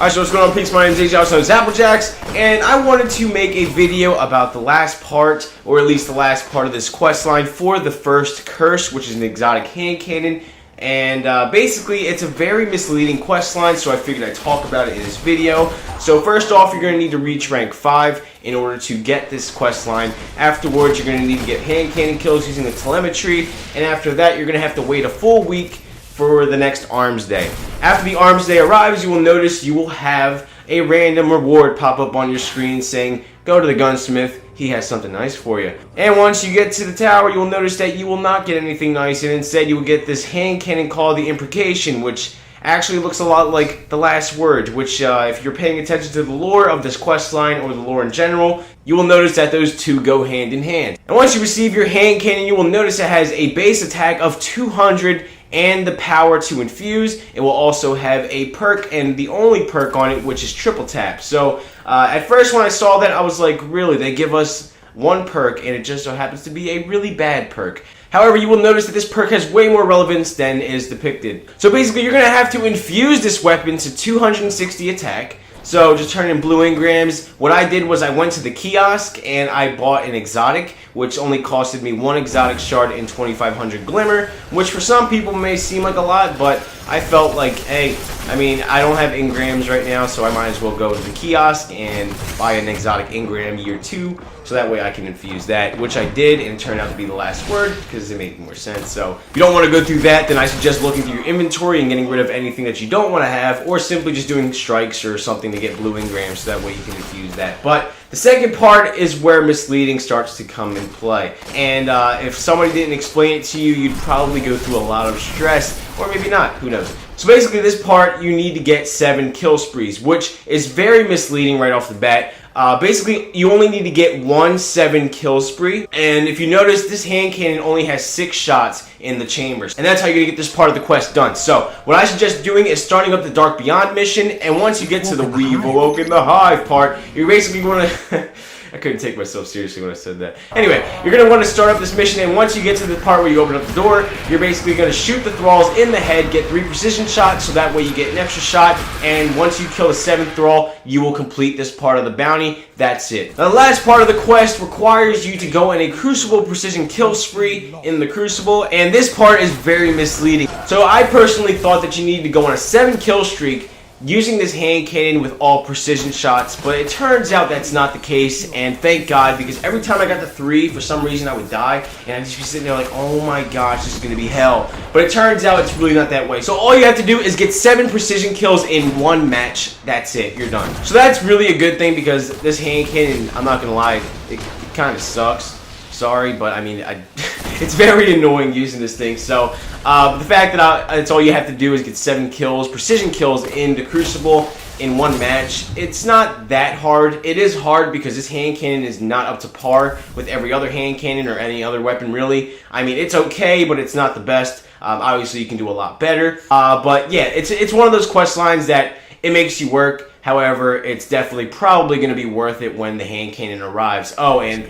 Alright, so what's going on, peeps? My name is AJ, also known as Applejacks, and I wanted to make a video about the last part, or at least the last part of this quest line for the first curse, which is an exotic hand cannon. And basically, it's a very misleading quest line, so I figured I'd talk about it in this video. So first off, you're going to need to reach rank 5 in order to get this quest line. Afterwards, you're going to need to get hand cannon kills using the telemetry, and after that, you're going to have to wait a full week for the next Arms Day. After the Arms Day arrives, you will notice you will have a random reward pop up on your screen saying, go to the gunsmith, he has something nice for you. And once you get to the tower, you will notice that you will not get anything nice, and instead you will get this hand cannon called the Imprecation, which actually looks a lot like the last word, which if you're paying attention to the lore of this quest line or the lore in general, you will notice that those two go hand in hand. And once you receive your hand cannon, you will notice it has a base attack of 200 and the power to infuse. It will also have a perk, and the only perk on it, which is triple tap. So at first when I saw that, I was like, really, they give us one perk and it just so happens to be a really bad perk. However, you will notice that this perk has way more relevance than is depicted. So basically, you're going to have to infuse this weapon to 260 attack. So just turn in blue engrams. What I did was I went to the kiosk and I bought an exotic, which only costed me 1 exotic shard and 2500 glimmer, which for some people may seem like a lot, but I felt like, hey, I mean, I don't have engrams right now, so I might as well go to the kiosk and buy an exotic engram year 2, so that way I can infuse that, which I did, and it turned out to be the last word, because it made more sense. So if you don't want to go through that, then I suggest looking through your inventory and getting rid of anything that you don't want to have, or simply just doing strikes or something to get blue engrams, so that way you can infuse that. But the second part is where misleading starts to come in play. And if somebody didn't explain it to you, you'd probably go through a lot of stress, or maybe not, who knows. So basically this part, you need to get 7 kill sprees, which is very misleading right off the bat. Basically, you only need to get 1 7 kill spree, and if you notice, this hand cannon only has 6 shots in the chambers, and that's how you're gonna get this part of the quest done. So what I suggest doing is starting up the Dark Beyond mission, and once you get to the We've Awoken the Hive part, you're basically gonna I couldn't take myself seriously when I said that. Anyway, you're going to want to start up this mission, and once you get to the part where you open up the door, you're basically going to shoot the thralls in the head, get 3 precision shots, so that way you get an extra shot, and once you kill the 7th thrall, you will complete this part of the bounty. That's it. Now, the last part of the quest requires you to go in a Crucible Precision Kill Spree in the Crucible, and this part is very misleading. So I personally thought that you needed to go on a 7 kill streak using this hand cannon with all precision shots, but it turns out that's not the case, and thank God, because every time I got to 3, for some reason I would die, and I'd just be sitting there like, oh my gosh, this is going to be hell. But it turns out it's really not that way. So all you have to do is get 7 precision kills in 1 match. That's it. You're done. So that's really a good thing, because this hand cannon, I'm not going to lie, it kind of sucks. Sorry, but I mean, it's very annoying using this thing. So the fact that that's all you have to do is get 7 kills, precision kills in the Crucible in 1 match. It's not that hard. It is hard because this hand cannon is not up to par with every other hand cannon or any other weapon, really. I mean, it's okay, but it's not the best. Obviously, you can do a lot better. But yeah, it's one of those quest lines that it makes you work. However, it's definitely probably going to be worth it when the hand cannon arrives. Oh, and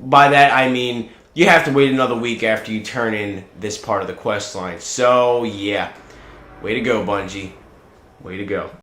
by that I mean you have to wait another week after you turn in this part of the quest line. So yeah, way to go, Bungie. Way to go.